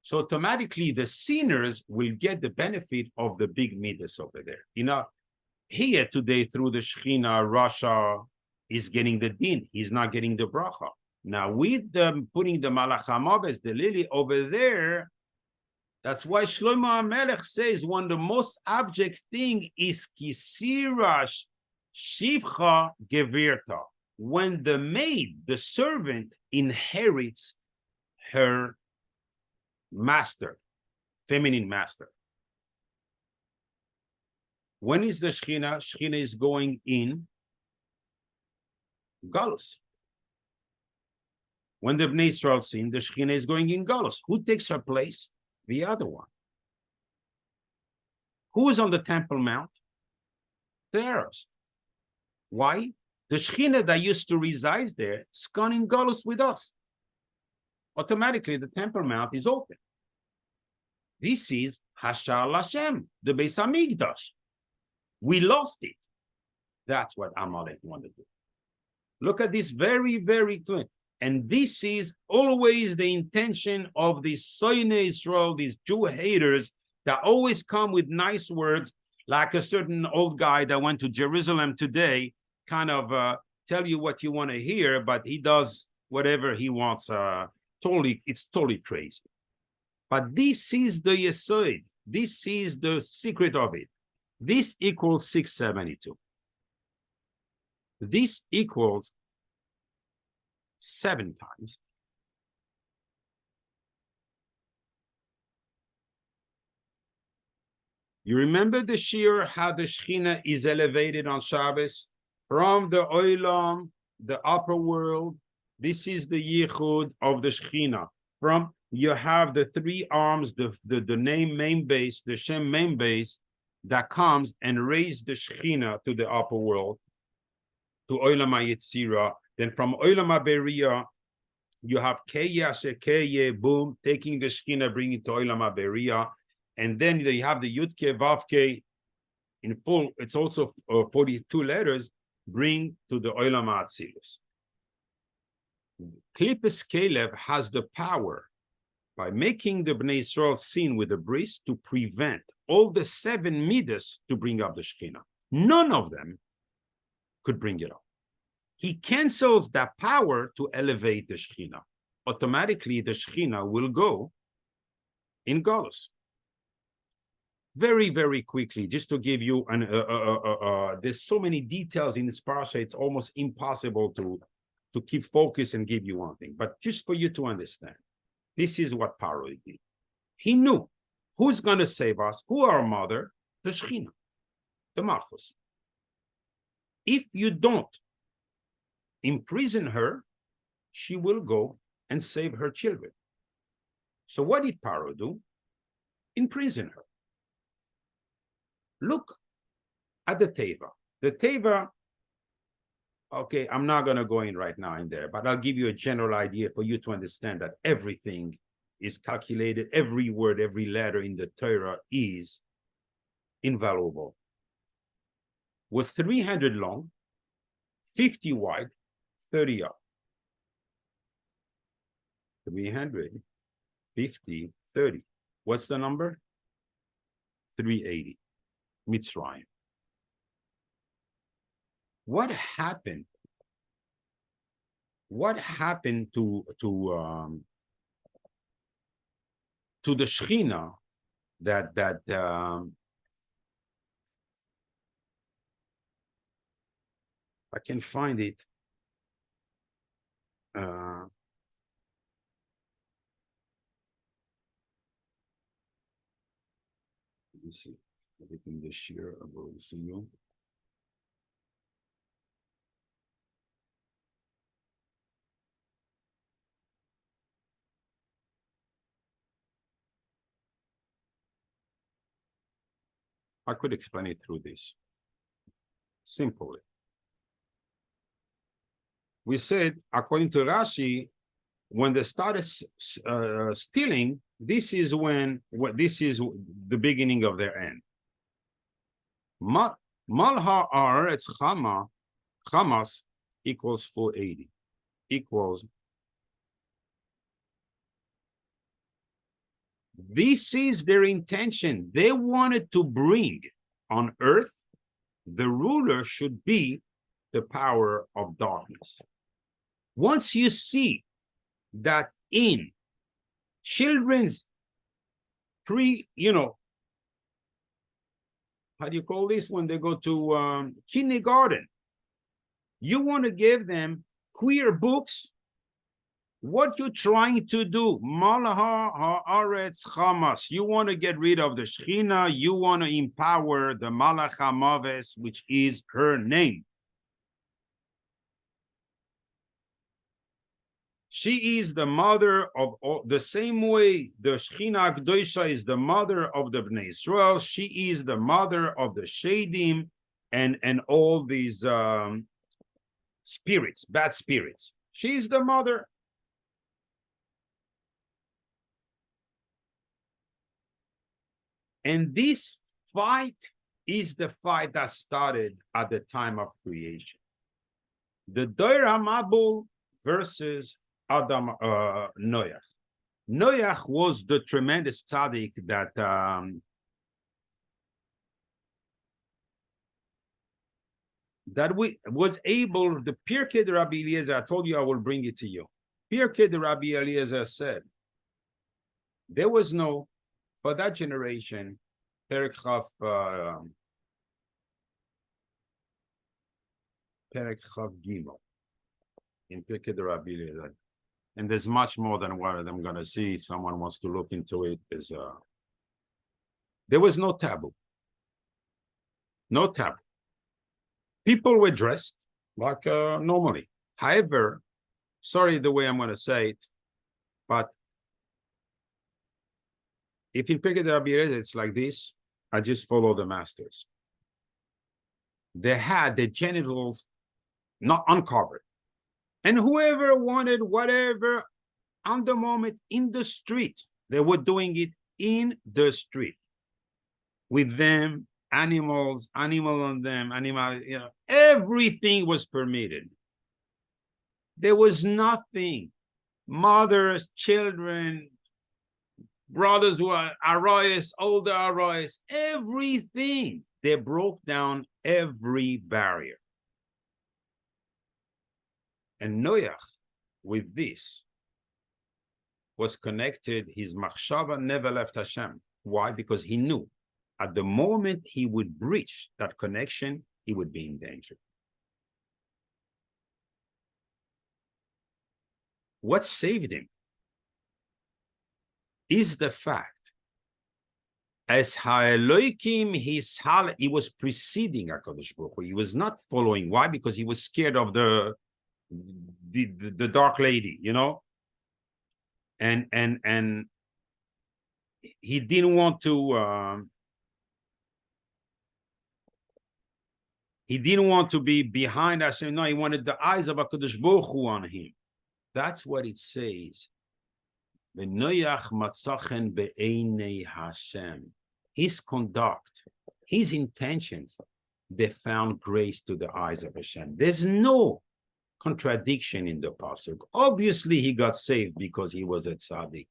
So automatically the sinners will get the benefit of the big midas over there. You know, here today through the Shechina, Russia is getting the din. He's not getting the bracha. Now with them putting the Malach HaMaves, the Lili over there, that's why Shlomo HaMelech says one of the most abject thing is Kisirash Shivcha Gevirta. When the maid, the servant, inherits her master, feminine master. When is the Shechina? Shechina is going in Galus. When the Bnei Israel sin, the Shechina is going in Galus. Who takes her place? The other one. Who is on the Temple Mount? The Arabs. Why? The Shechina that used to reside there is gone in Galus with us. Automatically, the Temple Mount is open. This is Hashar Lashem, the Beis Hamikdash. We lost it. That's what Amalek wanted to do. Look at this very, very clear. And this is always the intention of these Soine Israel, these Jew haters that always come with nice words, like a certain old guy that went to Jerusalem today, kind of tell you what you want to hear, but he does whatever he wants. It's totally crazy. But this is the Yesod. This is the secret of it. This equals 672. This equals 7 times. You remember the Shiur, how the Shechina is elevated on Shabbos from the Olam, the upper world. This is the Yichud of the Shechina. From you have the 3 arms, the name main base, the Shem main base that comes and raises the Shechina to the upper world, to Olam HaYetzirah. Then from Olam HaBeriah, you have Keye Asher Keye, boom, taking the Shechina, bringing it to Olam HaBeriah. And then you have the Yudke Vavke in full. It's also 42 letters, bring to the Olam HaAtzilus. Klippus Kelev has the power by making the Bnei Israel sin with the bris to prevent all the 7 midas to bring up the Shechina. None of them could bring it up. He cancels that power to elevate the Shechina. Automatically, the Shechina will go in Galus. Very, very quickly, just to give you an, there's so many details in this parasha, it's almost impossible to keep focus and give you one thing. But just for you to understand, this is what Paro did. He knew who's going to save us, who our mother, the Shechina, the Malchus. If you don't imprison her, she will go and save her children. So what did Paro do? Imprison her. Look at the Teva. The Teva, okay, I'm not going to go in right now in there, but I'll give you a general idea for you to understand that everything is calculated. Every word, every letter in the Torah is invaluable. Was 300 long, 50 wide, 30 up. 350, 30. What's the number? 380. Mitzrayim. What happened? What happened to the Shechina that I can find it. Let me see. Everything this year about see you. I could explain it through this. Simply. We said, according to Rashi, when they started stealing, this is this is the beginning of their end. Malha Haaretz Hamas equals 480, equals. This is their intention. They wanted to bring on earth, the ruler should be the power of darkness. Once you see that in children's how do you call this when they go to kindergarten, you want to give them queer books. What you're trying to do, Malaha Haaretz Hamas, you want to get rid of the Shechina, you want to empower the Malach HaMaves, which is her name. She is the mother of all, the same way the Shechina Akdosha is the mother of the Bnei Israel, she is the mother of the Shadim and all these spirits, bad spirits. She's the mother. And this fight is the fight that started at the time of creation. The Doir HaMabul versus Noach. Noach was the tremendous tzaddik that was able, the Pirkei de Rabbi Eliezer, I told you I will bring it to you. Pirkei de Rabbi Eliezer said, there was no, for that generation, Perek Chav Gimel in Pirkei de Rabbi Eliezer. And there's much more than what I'm going to see. If someone wants to look into it, there was no taboo. No taboo. People were dressed like normally. However, sorry the way I'm going to say it, but if in Pirkei de Rabbi Eliezer it's like this, I just follow the masters. They had the genitals not uncovered. And whoever wanted whatever on the moment in the street, they were doing it in the street. With them, animal on them, everything was permitted. There was nothing. Mothers, children, brothers who are arroyos, older arroyos, everything. They broke down every barrier. And Noach, with this, was connected. His machshava never left Hashem. Why? Because he knew At the moment he would breach that connection, he would be in danger. What saved him is the fact, as Ha'elokim, he was preceding HaKadosh Baruch Hu. He was not following. Why? Because he was scared of the dark lady, you know? And he didn't want to be behind Hashem. No, he wanted the eyes of HaKadosh Baruch Hu on him. That's what it says. Noach matzachen be'einei Hashem. His conduct, his intentions, they found grace to the eyes of Hashem. There's no contradiction in the pasuk. Obviously, he got saved because he was a tzaddik.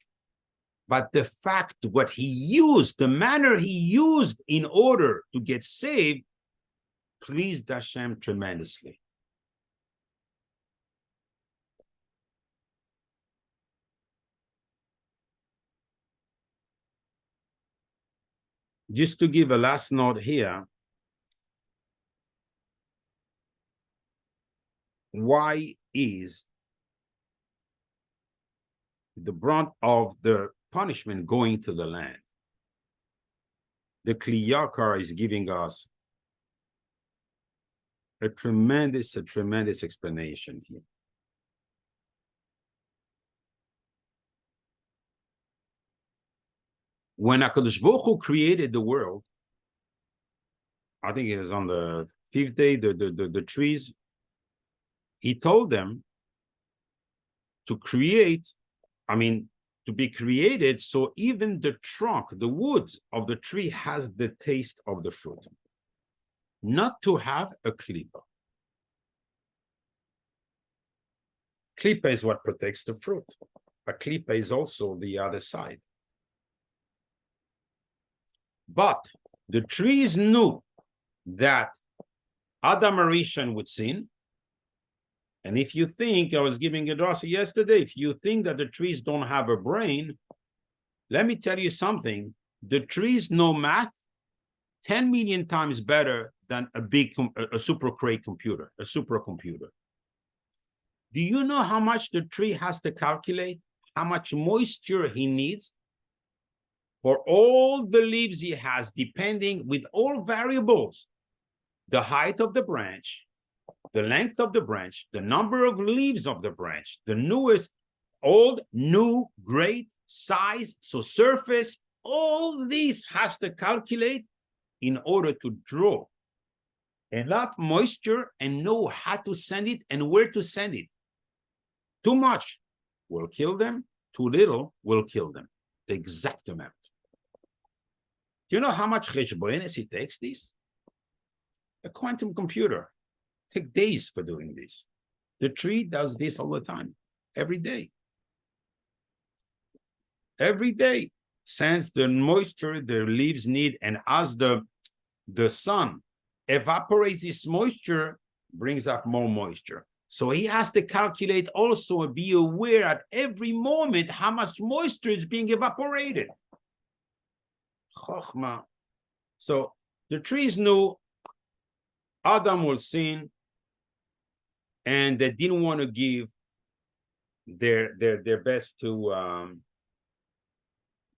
But the fact, what he used, the manner he used in order to get saved, pleased Hashem tremendously. Just to give a last note here, why is the brunt of the punishment going to the land? The Kli Yakar is giving us a tremendous explanation here. When HaKadosh Baruch Hu created the world, I think it was on the 5th day, the trees, he told them to create, to be created so even the trunk, the wood of the tree has the taste of the fruit. Not to have a klipa. Klipa is what protects the fruit. A klipa is also the other side. But the trees knew that Adam Arishan would sin. And if you think, I was giving a drasha yesterday, if you think that the trees don't have a brain, let me tell you something. The trees know math 10 million times better than a supercomputer, a supercomputer. Do you know how much the tree has to calculate? How much moisture he needs? For all the leaves he has, depending with all variables, the height of the branch, the length of the branch, the number of leaves of the branch, the newest, old, new, great, size, so surface, all these has to calculate in order to draw enough moisture and know how to send it and where to send it. Too much will kill them, too little will kill them. The exact amount. Do you know how much cheshbones it takes this? A quantum computer takes days for doing this. The tree does this all the time, every day. Every day sends the moisture the leaves need, and as the sun evaporates this moisture, brings up more moisture. So he has to calculate also and be aware at every moment how much moisture is being evaporated. Chochmah. So the trees knew Adam will sin, and they didn't want to give their best to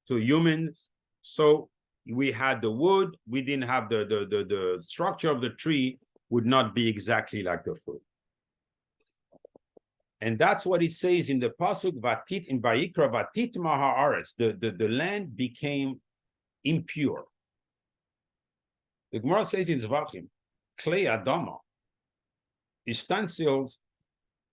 humans. So we had the wood. We didn't have the structure of the tree would not be exactly like the fruit. And that's what it says in the pasuk Vatit in Vayikra Vatit Mahaaretz. The land became impure. The Gemara says in Zvachim, clay adama, utensils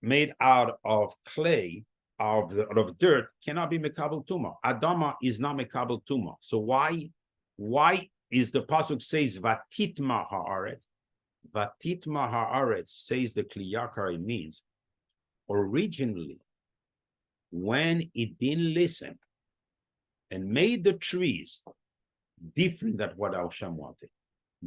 made out of clay, out of dirt, cannot be mekabel tuma. Adama is not mekabel tuma. So why is the pasuk says Vatit Mahaaretz? Vatit Mahaaretz says the Kli Yakar, it means originally when it didn't listen and made the trees different than what Hashem wanted.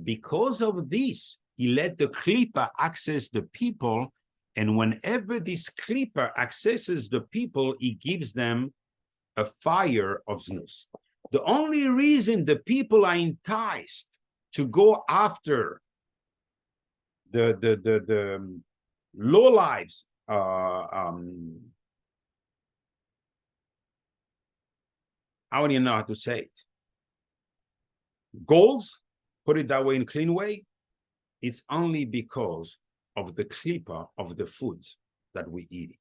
Because of this, he let the klipa access the people, and whenever this klipa accesses the people, he gives them a fire of znus. The only reason the people are enticed to go after the low lives, how do you know how to say it? Goals, put it that way in a clean way, it's only because of the clipper of the foods that we eat.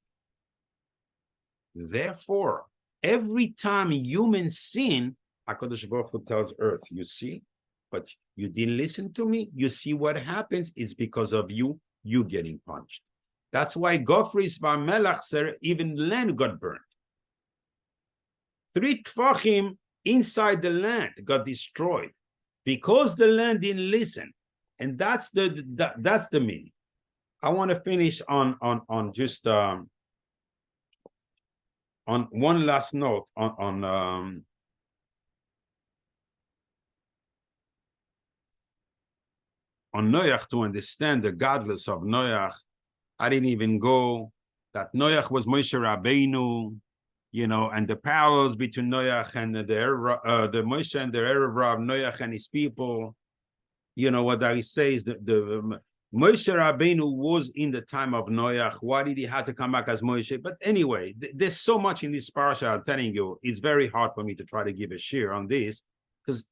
Therefore, every time humans sin, HaKadosh Baruch Hu tells Earth, you see, but you didn't listen to me. You see what happens? It's because of you getting punched. That's why Gofris Bar Melach said even land got burned. 3 Tfachim inside the land got destroyed because the land didn't listen. And that's the meaning. I want to finish on just on one last note on Noach, to understand the godless of Noach. I didn't even go that Noach was Moshe Rabbeinu, you know, and the parallels between Noach and the Moshe and the Erev of Noach and his people. You know what he says, the Moshe Rabbeinu was in the time of Noach. Why did he have to come back as Moshe? But anyway, there's so much in this parasha. I'm telling you, it's very hard for me to try to give a share on this, because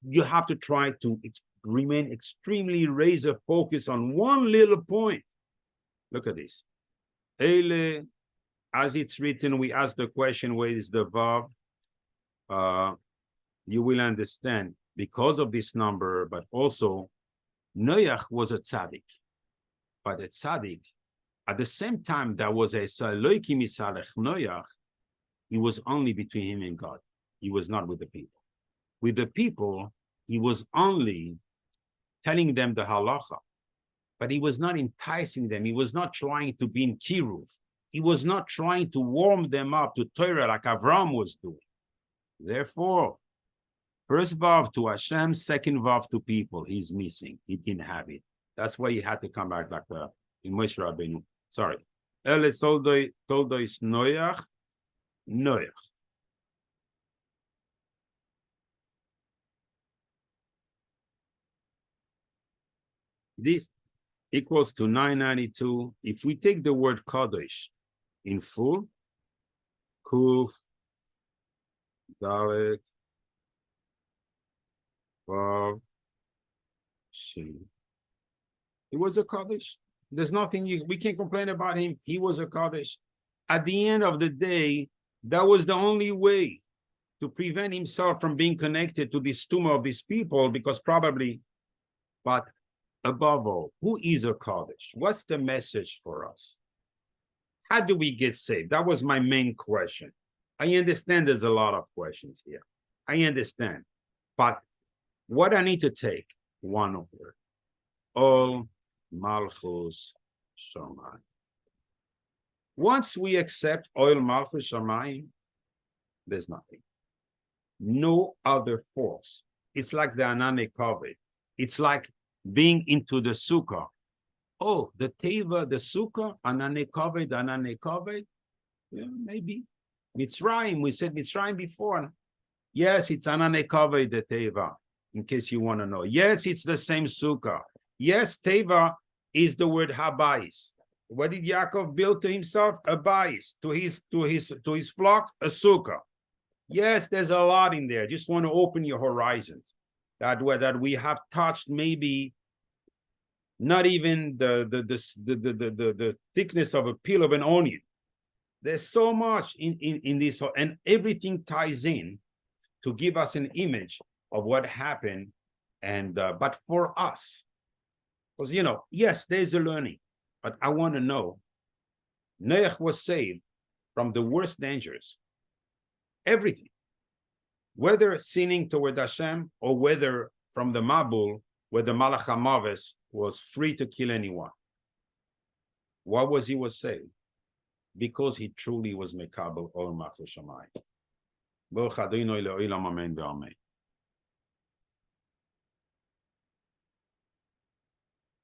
you have to try to remain extremely razor focused on one little point. Look at this. Eile, as it's written, we ask the question, where is the verb? You will understand because of this number, but also Noach was a tzaddik. But a tzaddik, at the same time, there was a Saloiki Misalech Noach, he was only between him and God. He was not with the people. With the people, he was only telling them the halacha, but he was not enticing them. He was not trying to be in kiruv. He was not trying to warm them up to Torah like Avram was doing. Therefore, first vav to Hashem, second vav to people, he's missing. He didn't have it. That's why he had to come back like in Moshe Rabbeinu. Sorry. Ele toldois Noach. This equals to 992. If we take the word Kodesh in full, Kuf, Dalet, Vav, Shin. He was a Kodesh. There's nothing we can't complain about him. He was a Kodesh. At the end of the day, that was the only way to prevent himself from being connected to this tumor of these people, because probably, but above all, who is a Kodesh? What's the message for us? How do we get saved? That was my main question. I understand there's a lot of questions here. I understand. But what I need to take, one word. Ol Malchus Shamayim. Once we accept Ol Malchus Shamayim, there's nothing. No other force. It's like the Anane Kovet. It's like being into the sukkah. Oh, the teva, the sukkah, Anane Kovet. Yeah, maybe. Mitzrayim, we said Mitzrayim before. Yes, it's Anane Kovet, the teva, in case you want to know. Yes, it's the same sukkah. Yes, teva is the word habayis. What did Yaakov build to himself? A bayis. To his flock, a sukkah. Yes, there's a lot in there. Just want to open your horizons. That we have touched maybe not even the thickness of a peel of an onion. There's so much in this, and everything ties in to give us an image of what happened. And but for us, because yes, there's a learning, but I want to know, Noach was saved from the worst dangers, everything. Whether sinning toward Hashem or whether from the Mabul, where the Malach HaMaves was free to kill anyone. Why was he saved? Because he truly was Mekabel Ol Malchus Shamayim. Baruch Adonai le'olam, amen ve'amen.